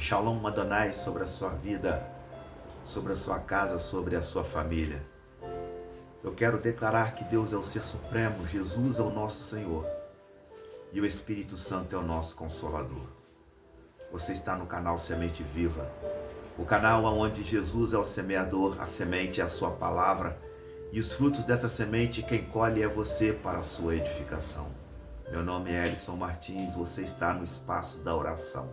Shalom Adonai sobre a sua vida, sobre a sua casa, sobre a sua família. Eu quero declarar que Deus é o Ser Supremo, Jesus é o nosso Senhor e o Espírito Santo é o nosso Consolador. Você está no canal Semente Viva, o canal onde Jesus é o semeador, a semente é a sua palavra e os frutos dessa semente quem colhe é você para a sua edificação. Meu nome é Elison Martins, você está no espaço da oração.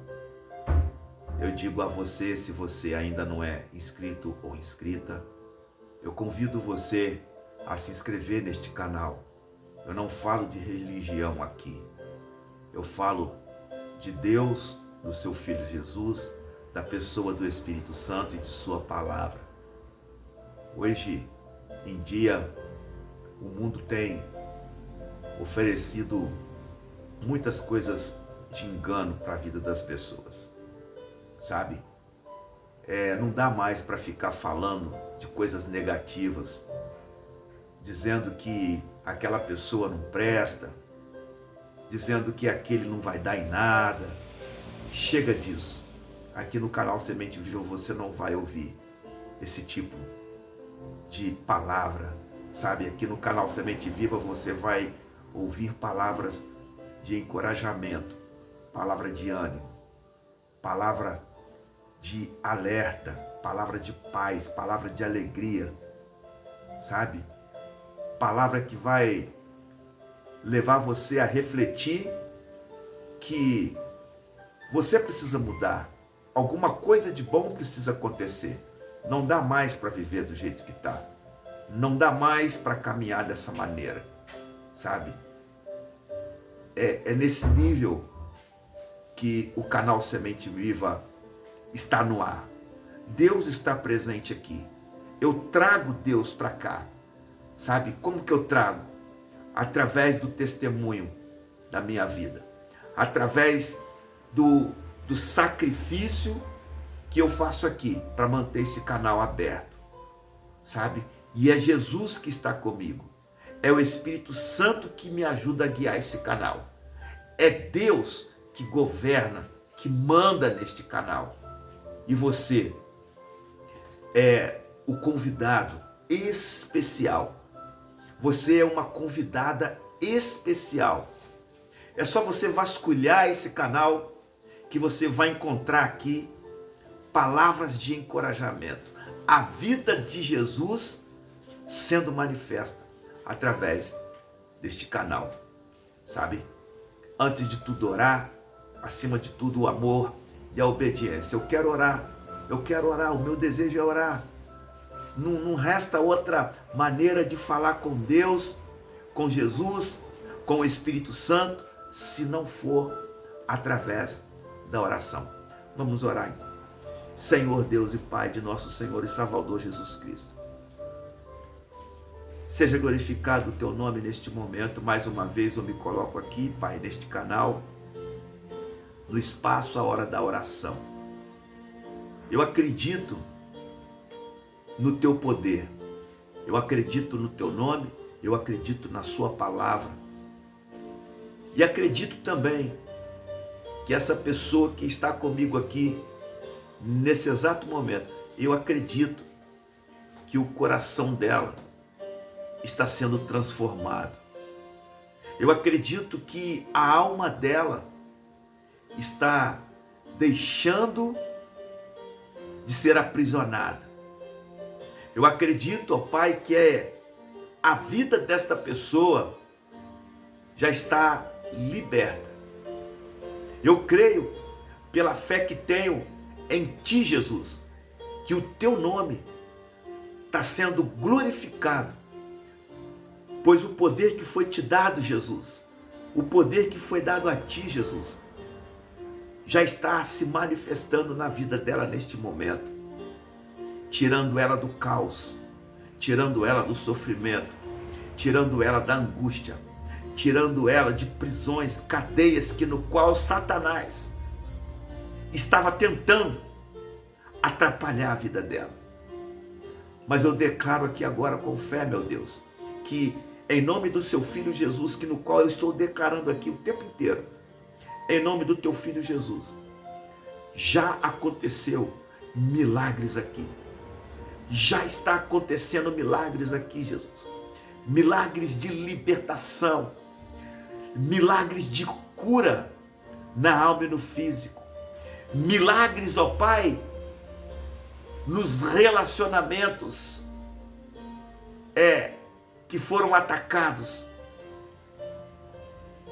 Eu digo a você, se você ainda não é inscrito ou inscrita, eu convido você a se inscrever neste canal. Eu não falo de religião aqui. Eu falo de Deus, do seu Filho Jesus, da pessoa do Espírito Santo e de sua palavra. Hoje em dia, o mundo tem oferecido muitas coisas de engano para a vida das pessoas. Sabe? Não dá mais para ficar falando de coisas negativas, dizendo que aquela pessoa não presta, dizendo que aquele não vai dar em nada. Chega disso. Aqui no canal Semente Viva você não vai ouvir esse tipo de palavra, sabe? Aqui no canal Semente Viva você vai ouvir palavras de encorajamento, palavra de ânimo, palavra de alerta, palavra de paz, palavra de alegria, sabe? Palavra que vai levar você a refletir que você precisa mudar, alguma coisa de bom precisa acontecer. Não dá mais para viver do jeito que está, não dá mais para caminhar dessa maneira, sabe? É nesse nível que o canal Semente Viva está no ar. Deus está presente aqui. Eu trago Deus para cá. Sabe como que eu trago? Através do testemunho da minha vida. Através do sacrifício que eu faço aqui para manter esse canal aberto. Sabe? E é Jesus que está comigo. É o Espírito Santo que me ajuda a guiar esse canal. É Deus que governa, que manda neste canal. E você é o convidado especial. Você é uma convidada especial. É só você vasculhar esse canal que você vai encontrar aqui palavras de encorajamento. A vida de Jesus sendo manifesta através deste canal. Sabe? Antes de tudo orar, acima de tudo o amor e a obediência. Eu quero orar, o meu desejo é orar. Não resta outra maneira de falar com Deus, com Jesus, com o Espírito Santo, se não for através da oração. Vamos orar então. Senhor Deus e Pai de nosso Senhor e Salvador Jesus Cristo. Seja glorificado o teu nome neste momento. Mais uma vez eu me coloco aqui, Pai, neste canal, no espaço, a hora da oração. Eu acredito no teu poder, eu acredito no teu nome, eu acredito na sua palavra. E acredito também que essa pessoa que está comigo aqui, nesse exato momento, eu acredito que o coração dela está sendo transformado. Eu acredito que a alma dela está deixando de ser aprisionada. Eu acredito, ó Pai, que a vida desta pessoa já está liberta. Eu creio, pela fé que tenho em Ti, Jesus, que o Teu nome está sendo glorificado, pois o poder que foi Te dado, Jesus, o poder que foi dado a Ti, Jesus, já está se manifestando na vida dela neste momento, tirando ela do caos, tirando ela do sofrimento, tirando ela da angústia, tirando ela de prisões, cadeias no qual Satanás estava tentando atrapalhar a vida dela. Mas eu declaro aqui agora com fé, meu Deus, que em nome do seu Filho Jesus, que no qual eu estou declarando aqui o tempo inteiro, em nome do teu Filho Jesus, Já aconteceu milagres aqui. Já está acontecendo milagres aqui, Jesus. Milagres de libertação, milagres de cura na alma e no físico. Milagres, ó Pai, nos relacionamentos que foram atacados.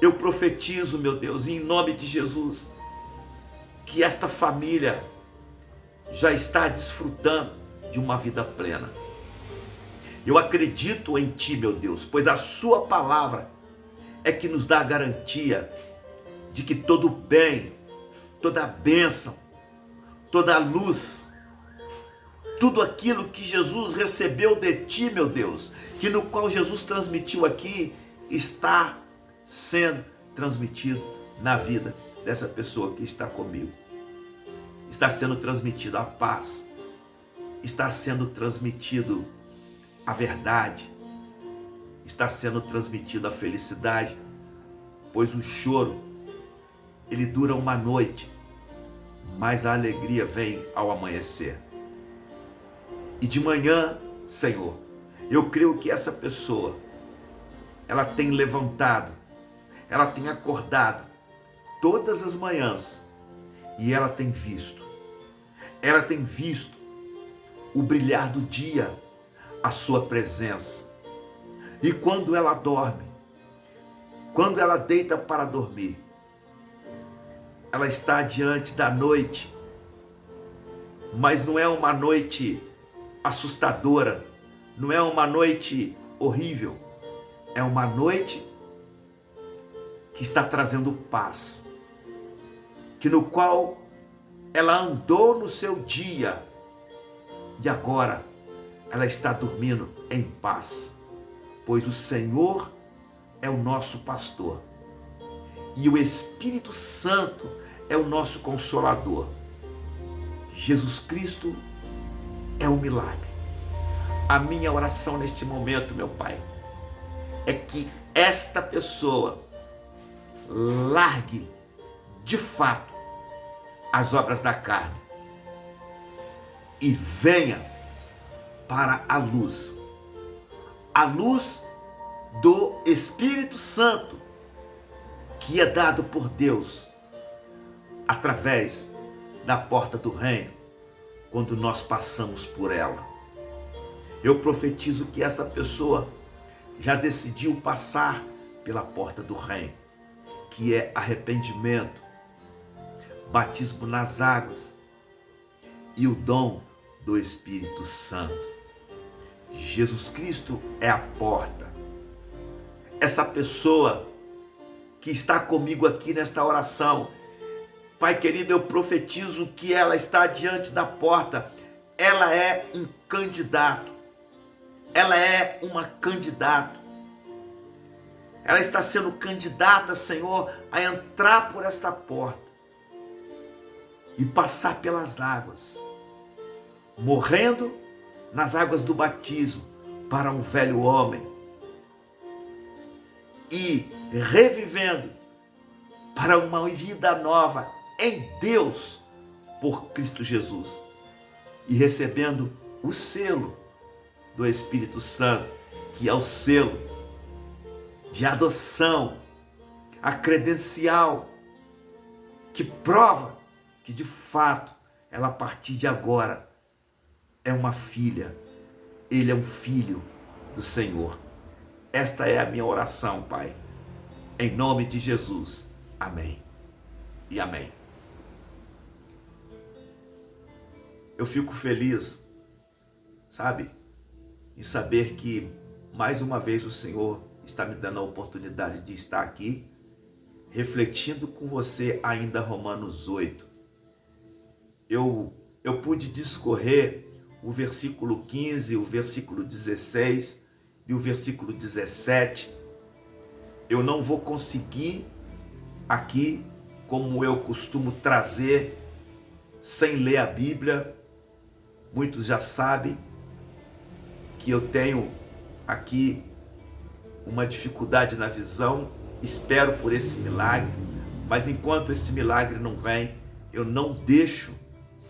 Eu profetizo, meu Deus, em nome de Jesus, que esta família já está desfrutando de uma vida plena. Eu acredito em Ti, meu Deus, pois a Sua palavra é que nos dá a garantia de que todo bem, toda bênção, toda luz, tudo aquilo que Jesus recebeu de Ti, meu Deus, que no qual Jesus transmitiu aqui, está sendo transmitido na vida dessa pessoa que está comigo. Está sendo transmitido a paz, está sendo transmitido a verdade, está sendo transmitido a felicidade, pois o choro, ele dura uma noite, mas a alegria vem ao amanhecer. E de manhã, Senhor, eu creio que essa pessoa, ela tem levantado, ela tem acordado todas as manhãs e ela tem visto o brilhar do dia, a sua presença. E quando ela dorme, quando ela deita para dormir, ela está diante da noite, mas não é uma noite assustadora, não é uma noite horrível, é uma noite que está trazendo paz, que no qual ela andou no seu dia e agora ela está dormindo em paz, pois o Senhor é o nosso pastor e o Espírito Santo é o nosso consolador. Jesus Cristo é um milagre. A minha oração neste momento, meu Pai, é que esta pessoa largue de fato as obras da carne e venha para a luz do Espírito Santo, que é dado por Deus através da porta do reino, quando nós passamos por ela. Eu profetizo que essa pessoa já decidiu passar pela porta do reino, que é arrependimento, batismo nas águas e o dom do Espírito Santo. Jesus Cristo é a porta. Essa pessoa que está comigo aqui nesta oração, Pai querido, eu profetizo que ela está diante da porta. Ela é um candidato. Ela é uma candidata. Ela está sendo candidata, Senhor, a entrar por esta porta e passar pelas águas, morrendo nas águas do batismo para um velho homem e revivendo para uma vida nova em Deus por Cristo Jesus e recebendo o selo do Espírito Santo, que é o selo de adoção, a credencial que prova que de fato ela a partir de agora é uma filha, ele é um filho do Senhor. Esta é a minha oração, Pai, em nome de Jesus. Amém e amém. Eu fico feliz, sabe, em saber que mais uma vez o Senhor está me dando a oportunidade de estar aqui, refletindo com você ainda Romanos 8. Eu pude discorrer o versículo 15, o versículo 16 e o versículo 17. Eu não vou conseguir aqui, como eu costumo trazer, sem ler a Bíblia. Muitos já sabem que eu tenho aqui uma dificuldade na visão, espero por esse milagre, mas enquanto esse milagre não vem, eu não deixo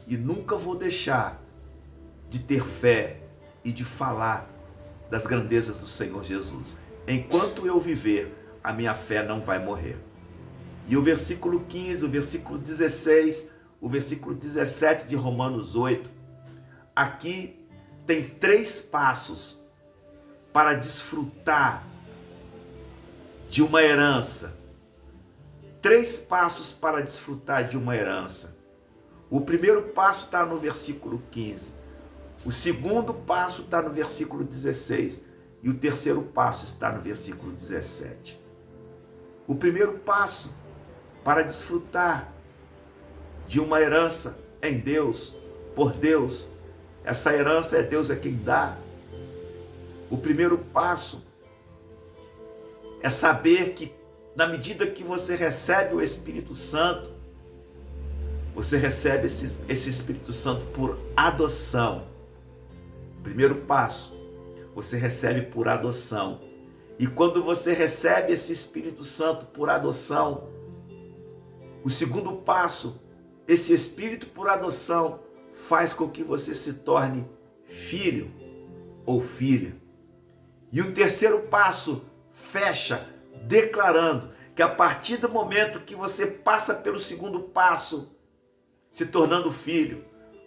e nunca vou deixar de ter fé e de falar das grandezas do Senhor Jesus. Enquanto eu viver, a minha fé não vai morrer. E o versículo 15, o versículo 16, o versículo 17 de Romanos 8, aqui tem 3 passos para desfrutar de uma herança. 3 passos para desfrutar de uma herança. O primeiro passo está no versículo 15. O segundo passo está no versículo 16. E o terceiro passo está no versículo 17. O primeiro passo para desfrutar de uma herança em Deus, por Deus. Essa herança é Deus é quem dá. O primeiro passo é saber que na medida que você recebe o Espírito Santo, você recebe esse Espírito Santo por adoção. Primeiro passo, você recebe por adoção. E quando você recebe esse Espírito Santo por adoção, o segundo passo, esse Espírito por adoção faz com que você se torne filho ou filha. E o terceiro passo fecha declarando que a partir do momento que você passa pelo segundo passo, se tornando filho,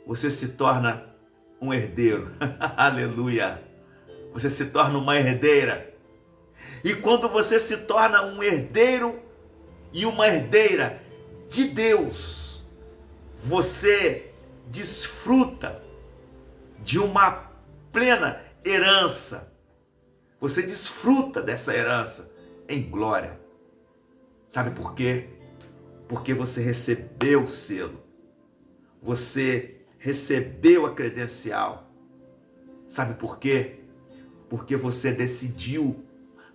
você se torna um herdeiro. Aleluia! Você se torna uma herdeira. E quando você se torna um herdeiro e uma herdeira de Deus, você desfruta de uma plena herança. Você desfruta dessa herança em glória. Sabe por quê? Porque você recebeu o selo. Você recebeu a credencial. Sabe por quê? Porque você decidiu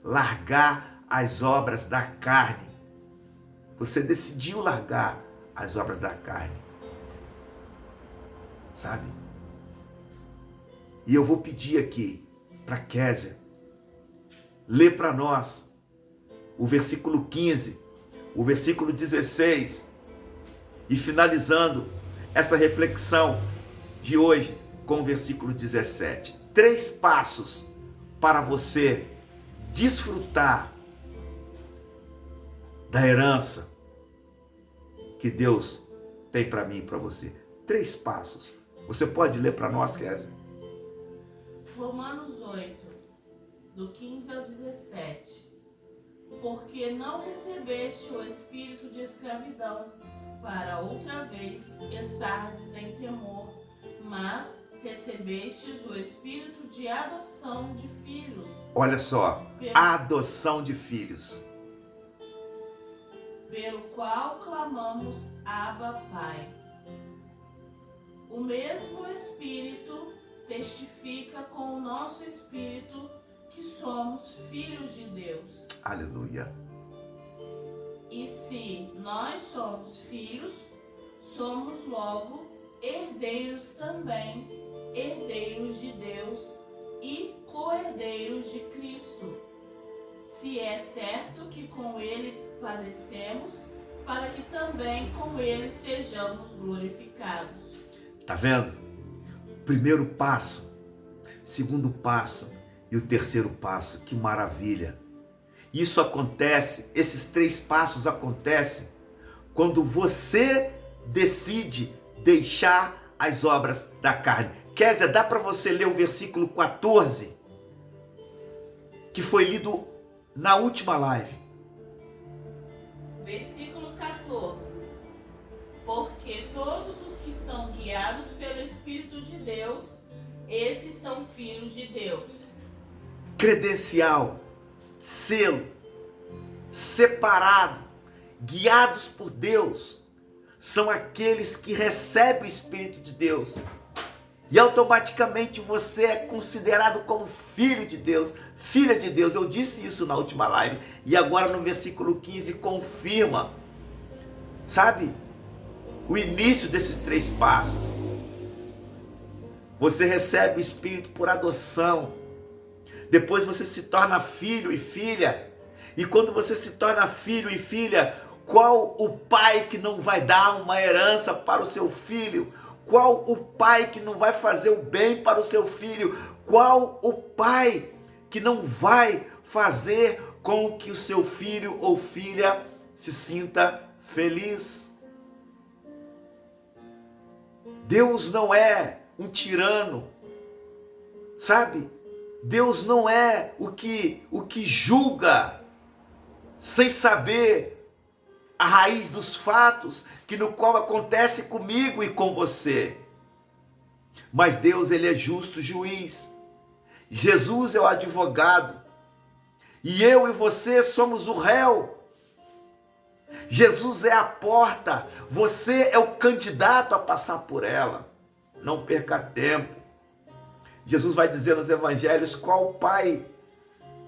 largar as obras da carne. Você decidiu largar as obras da carne. Sabe? E eu vou pedir aqui para Kézia ler para nós o versículo 15, o versículo 16 e finalizando essa reflexão de hoje com o versículo 17. 3 passos para você desfrutar da herança que Deus tem para mim e para você. 3 passos. Você pode ler para nós, Kézia? Romanos 8, do 15 ao 17. Porque não recebeste o espírito de escravidão, para outra vez estardes em temor, mas recebestes o espírito de adoção de filhos. Olha só, adoção de filhos. Pelo qual clamamos, Abba, Pai. O mesmo Espírito testifica com o nosso espírito que somos filhos de Deus. Aleluia. E se nós somos filhos, somos logo herdeiros também, herdeiros de Deus e co-herdeiros de Cristo. Se é certo que com Ele padecemos, para que também com Ele sejamos glorificados. Tá vendo? Primeiro passo, segundo passo e o terceiro passo. Que maravilha! Isso acontece, esses 3 passos acontecem quando você decide deixar as obras da carne. Kézia, dá para você ler o versículo 14, que foi lido na última live. Versículo 14. Porque todos os que são guiados pelo Espírito de Deus, esses são filhos de Deus. Credencial, selo, separado, guiados por Deus, são aqueles que recebem o Espírito de Deus. E automaticamente você é considerado como filho de Deus, filha de Deus. Eu disse isso na última live. E agora no versículo 15 confirma, sabe, o início desses 3 passos. Você recebe o Espírito por adoção. Depois você se torna filho e filha. E quando você se torna filho e filha, Qual o pai que não vai dar uma herança para o seu filho? Qual o pai que não vai fazer o bem para o seu filho? Qual o pai que não vai fazer com que o seu filho ou filha se sinta feliz? Deus não é um tirano, sabe? Deus não é o que julga sem saber a raiz dos fatos que no qual acontece comigo e com você. Mas Deus, ele é justo juiz. Jesus é o advogado. E eu e você somos o réu. Jesus é a porta. Você é o candidato a passar por ela. Não perca tempo. Jesus vai dizer nos evangelhos qual pai,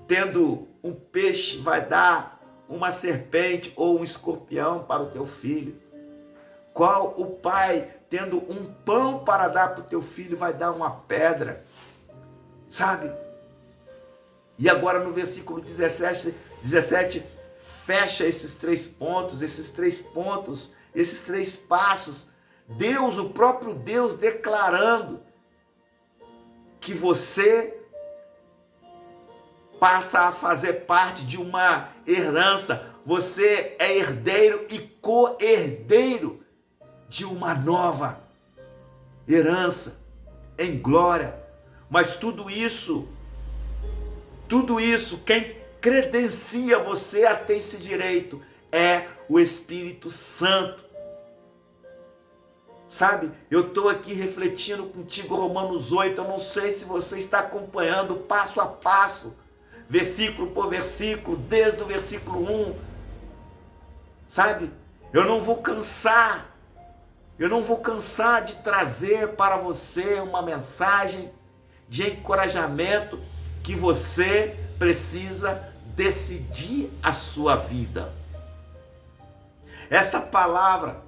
tendo um peixe, vai dar uma serpente ou um escorpião para o teu filho? Qual o pai, tendo um pão para dar para o teu filho, vai dar uma pedra? Sabe? E agora no versículo 17, fecha esses 3 pontos, esses 3 passos. Deus, o próprio Deus, declarando que você passa a fazer parte de uma herança. Você é herdeiro e co-herdeiro de uma nova herança em glória. Mas tudo isso, quem credencia você a ter esse direito é o Espírito Santo. Sabe, eu estou aqui refletindo contigo Romanos 8, eu não sei se você está acompanhando passo a passo, versículo por versículo, desde o versículo 1, sabe? Eu não vou cansar de trazer para você uma mensagem de encorajamento que você precisa decidir a sua vida. Essa palavra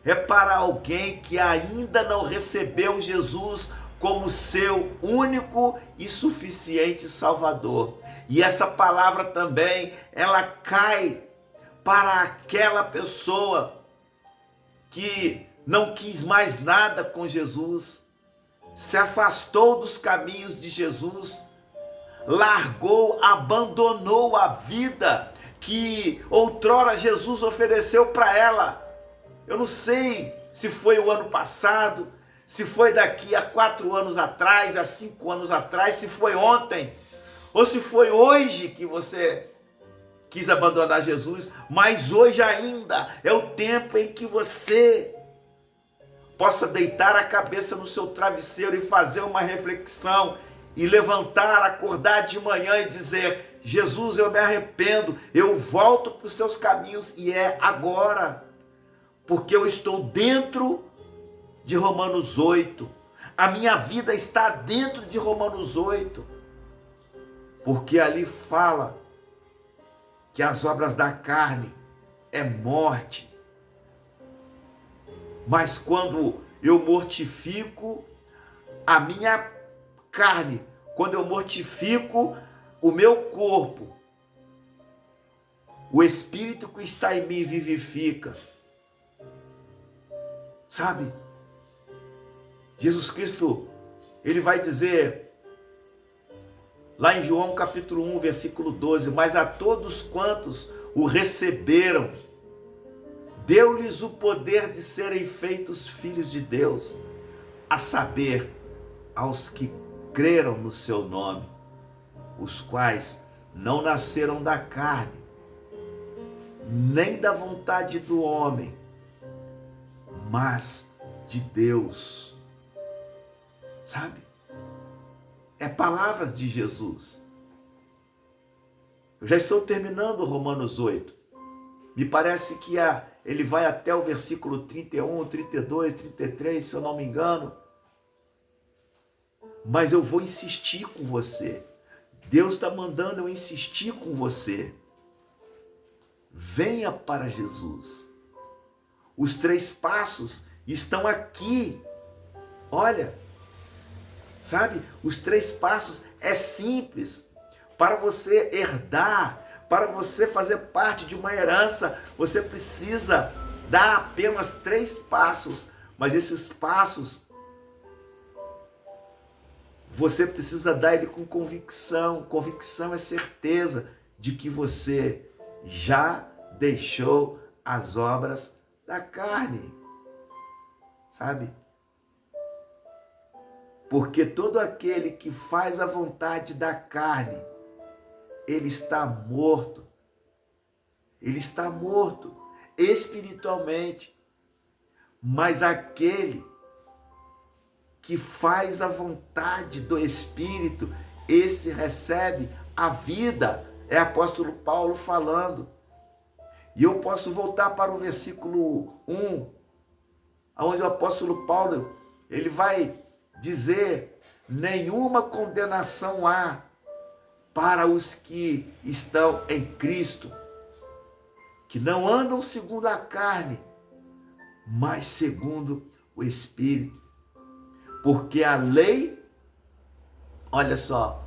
é para alguém que ainda não recebeu Jesus como seu único e suficiente Salvador. E essa palavra também, ela cai para aquela pessoa que não quis mais nada com Jesus, se afastou dos caminhos de Jesus, largou, abandonou a vida que outrora Jesus ofereceu para ela. Eu não sei se foi o ano passado, se foi daqui a 4 anos atrás, a 5 anos atrás, se foi ontem, ou se foi hoje que você quis abandonar Jesus, mas hoje ainda é o tempo em que você possa deitar a cabeça no seu travesseiro e fazer uma reflexão e levantar, acordar de manhã e dizer: Jesus, eu me arrependo, eu volto para os seus caminhos e é agora, porque eu estou dentro de Romanos 8, a minha vida está dentro de Romanos 8, porque ali fala que as obras da carne é morte, mas quando eu mortifico a minha carne, quando eu mortifico o meu corpo, o Espírito que está em mim vivifica. Sabe? Jesus Cristo, ele vai dizer, lá em João capítulo 1, versículo 12, mas a todos quantos o receberam, deu-lhes o poder de serem feitos filhos de Deus, a saber, aos que creram no seu nome, os quais não nasceram da carne, nem da vontade do homem, mas de Deus. Sabe? É palavras de Jesus. Eu já estou terminando Romanos 8. Me parece que ele vai até o versículo 31, 32, 33, se eu não me engano. Mas eu vou insistir com você. Deus está mandando eu insistir com você. Venha para Jesus. Os 3 passos estão aqui. Olha, sabe? Os 3 passos é simples para você herdar, Para você fazer parte de uma herança, você precisa dar apenas 3 passos, mas esses passos você precisa dar ele com convicção. Convicção é certeza de que você já deixou as obras da carne, sabe? Porque todo aquele que faz a vontade da carne, ele está morto. Ele está morto espiritualmente. Mas aquele que faz a vontade do Espírito, esse recebe a vida. É apóstolo Paulo falando. E eu posso voltar para o versículo 1, onde o apóstolo Paulo, ele vai dizer: nenhuma condenação há para os que estão em Cristo, que não andam segundo a carne, mas segundo o Espírito. Porque a lei, olha só,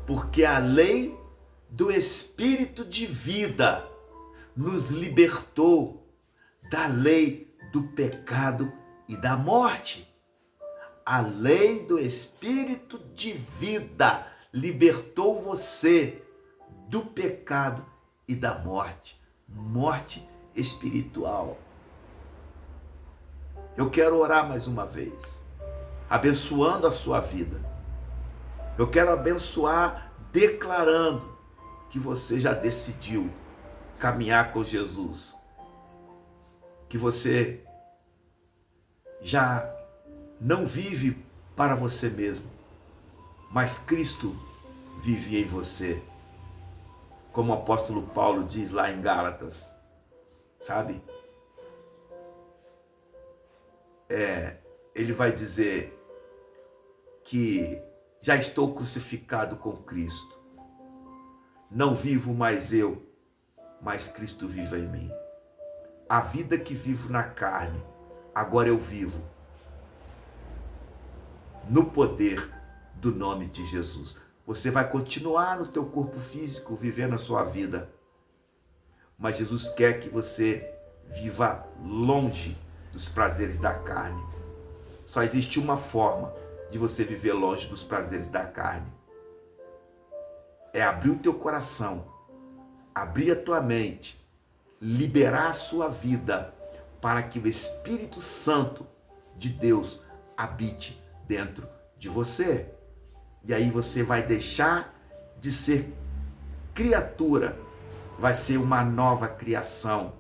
porque a lei do Espírito de vida nos libertou da lei do pecado e da morte. A lei do Espírito de vida libertou você do pecado e da morte. Morte espiritual. Eu quero orar mais uma vez, abençoando a sua vida. Eu quero abençoar declarando que você já decidiu caminhar com Jesus, que você já não vive para você mesmo, mas Cristo vive em você, como o apóstolo Paulo diz lá em Gálatas, sabe? Ele vai dizer que já estou crucificado com Cristo, não vivo mais eu, mas Cristo vive em mim. A vida que vivo na carne, agora eu vivo no poder do nome de Jesus. Você vai continuar no teu corpo físico, vivendo a sua vida, mas Jesus quer que você viva longe dos prazeres da carne. Só existe uma forma de você viver longe dos prazeres da carne. É abrir o teu coração, abrir a tua mente, liberar a sua vida para que o Espírito Santo de Deus habite dentro de você. E aí você vai deixar de ser criatura, vai ser uma nova criação,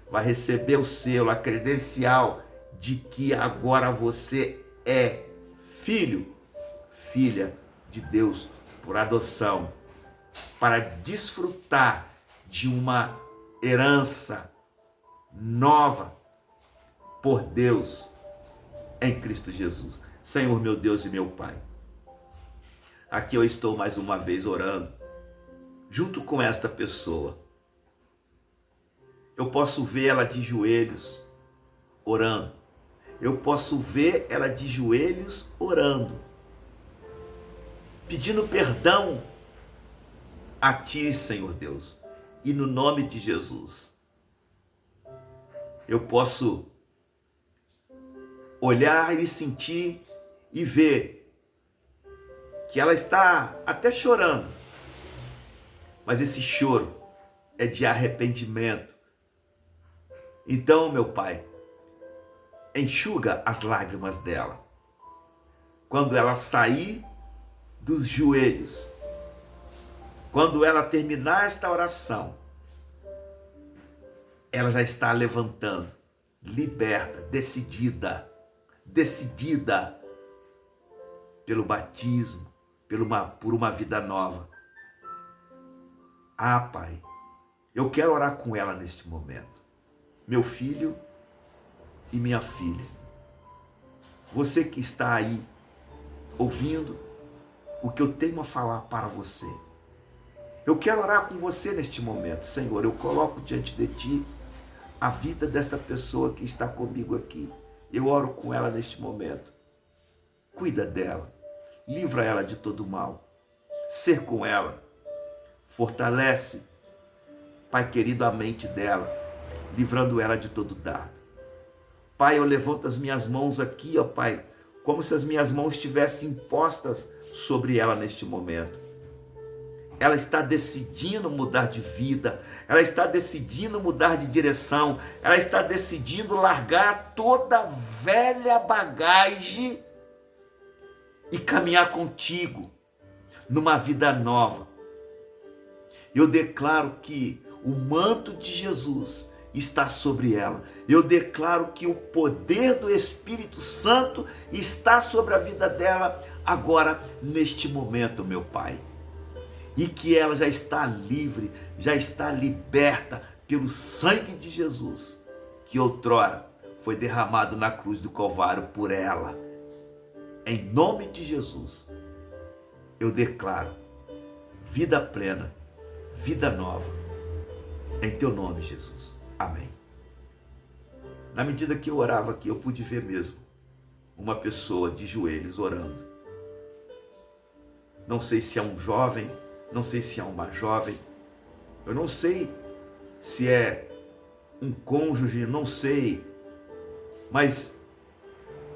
vai receber o selo, a credencial de que agora você é filho, filha de Deus por adoção, para desfrutar de uma herança nova por Deus em Cristo Jesus. Senhor, meu Deus e meu Pai, aqui eu estou mais uma vez orando junto com esta pessoa. Eu posso ver ela de joelhos orando. Eu posso ver ela de joelhos orando, pedindo perdão a Ti, Senhor Deus, e no nome de Jesus. Eu posso olhar e sentir e ver que ela está até chorando, mas esse choro é de arrependimento. Então, meu Pai, enxuga as lágrimas dela. Quando ela sair dos joelhos, quando ela terminar esta oração, ela já está levantando, liberta, decidida pelo batismo, por uma vida nova. Ah, Pai, eu quero orar com ela neste momento. Meu filho e minha filha, você que está aí ouvindo o que eu tenho a falar para você, eu quero orar com você neste momento. Senhor, eu coloco diante de Ti a vida desta pessoa que está comigo aqui. Eu oro com ela neste momento. Cuida dela, livra ela de todo mal, ser com ela, fortalece Pai querido, a mente dela, livrando ela de todo dardo. Pai, eu levanto as minhas mãos aqui, ó Pai, como se as minhas mãos estivessem postas sobre ela neste momento. Ela está decidindo mudar de vida, ela está decidindo mudar de direção, ela está decidindo largar toda a velha bagagem e caminhar contigo numa vida nova. Eu declaro que o manto de Jesus está sobre ela. Eu declaro que o poder do Espírito Santo está sobre a vida dela agora, neste momento, meu Pai. E que ela já está livre, já está liberta pelo sangue de Jesus, que outrora foi derramado na cruz do Calvário por ela. Em nome de Jesus, eu declaro vida plena, vida nova, em teu nome, Jesus. Amém. Na medida que eu orava aqui, eu pude ver mesmo uma pessoa de joelhos orando. Não sei se é um jovem, não sei se é uma jovem, eu não sei se é um cônjuge, não sei, mas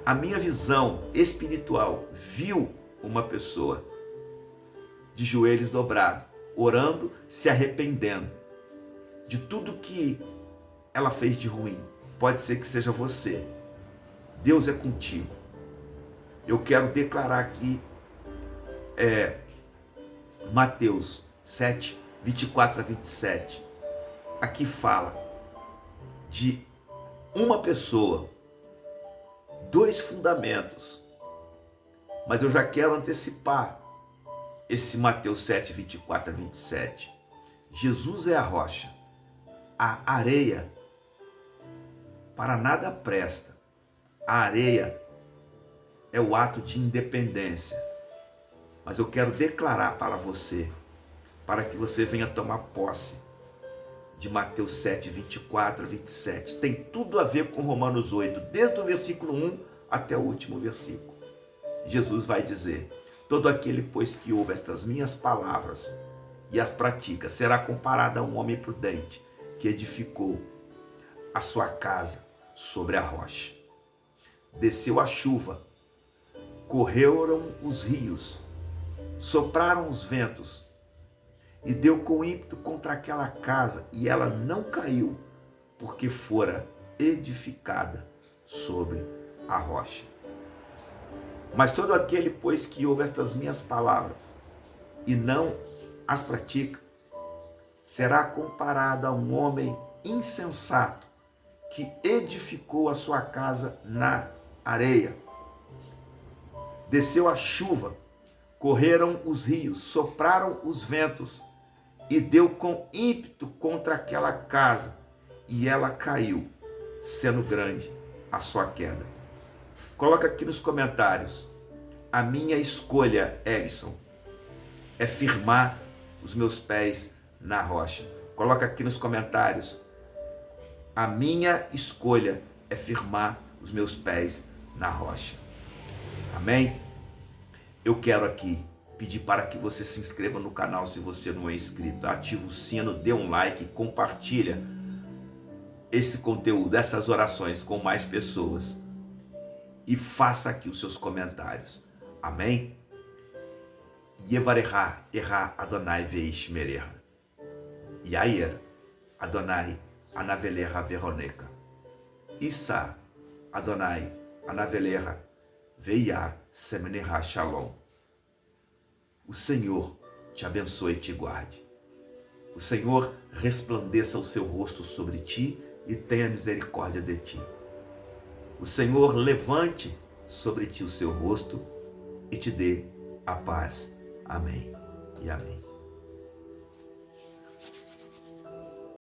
a minha visão espiritual viu uma pessoa de joelhos dobrados, orando, se arrependendo de tudo que ela fez de ruim. Pode ser que seja você. Deus é contigo. Eu quero declarar aqui Mateus 7, 24 a 27. Aqui fala de uma pessoa, dois fundamentos. Mas eu já quero antecipar esse Mateus 7, 24 a 27. Jesus é a rocha. A areia para nada presta. A areia é o ato de independência. Mas eu quero declarar para você, para que você venha tomar posse de Mateus 7, 24 a 27. Tem tudo a ver com Romanos 8, desde o versículo 1 até o último versículo. Jesus vai dizer: todo aquele, pois, que ouve estas minhas palavras e as pratica, será comparado a um homem prudente que edificou a sua casa sobre a rocha. Desceu a chuva, correram os rios, sopraram os ventos, e deu com ímpeto contra aquela casa, e ela não caiu, porque fora edificada sobre a rocha. Mas todo aquele, pois, que ouve estas minhas palavras e não as pratica, será comparado a um homem insensato que edificou a sua casa na areia. Desceu a chuva, correram os rios, sopraram os ventos, e deu com ímpeto contra aquela casa, e ela caiu, sendo grande a sua queda. Coloca aqui nos comentários: a minha escolha, Ellison, é firmar os meus pés na rocha. Coloca aqui nos comentários: a minha escolha é firmar os meus pés na rocha. Amém? Eu quero aqui pedir para que você se inscreva no canal se você não é inscrito. Ativa o sino, dê um like, compartilha esse conteúdo, essas orações com mais pessoas. E faça aqui os seus comentários. Amém? Yevareha, Erra, Adonai Veish Mereha. Yair, Adonai, Anaveleha Veroneca. Issa, Adonai, Anaveleha, Veia Semeneha Shalom. O Senhor te abençoe e te guarde. O Senhor resplandeça o seu rosto sobre ti e tenha misericórdia de ti. O Senhor levante sobre ti o seu rosto e te dê a paz. Amém e amém.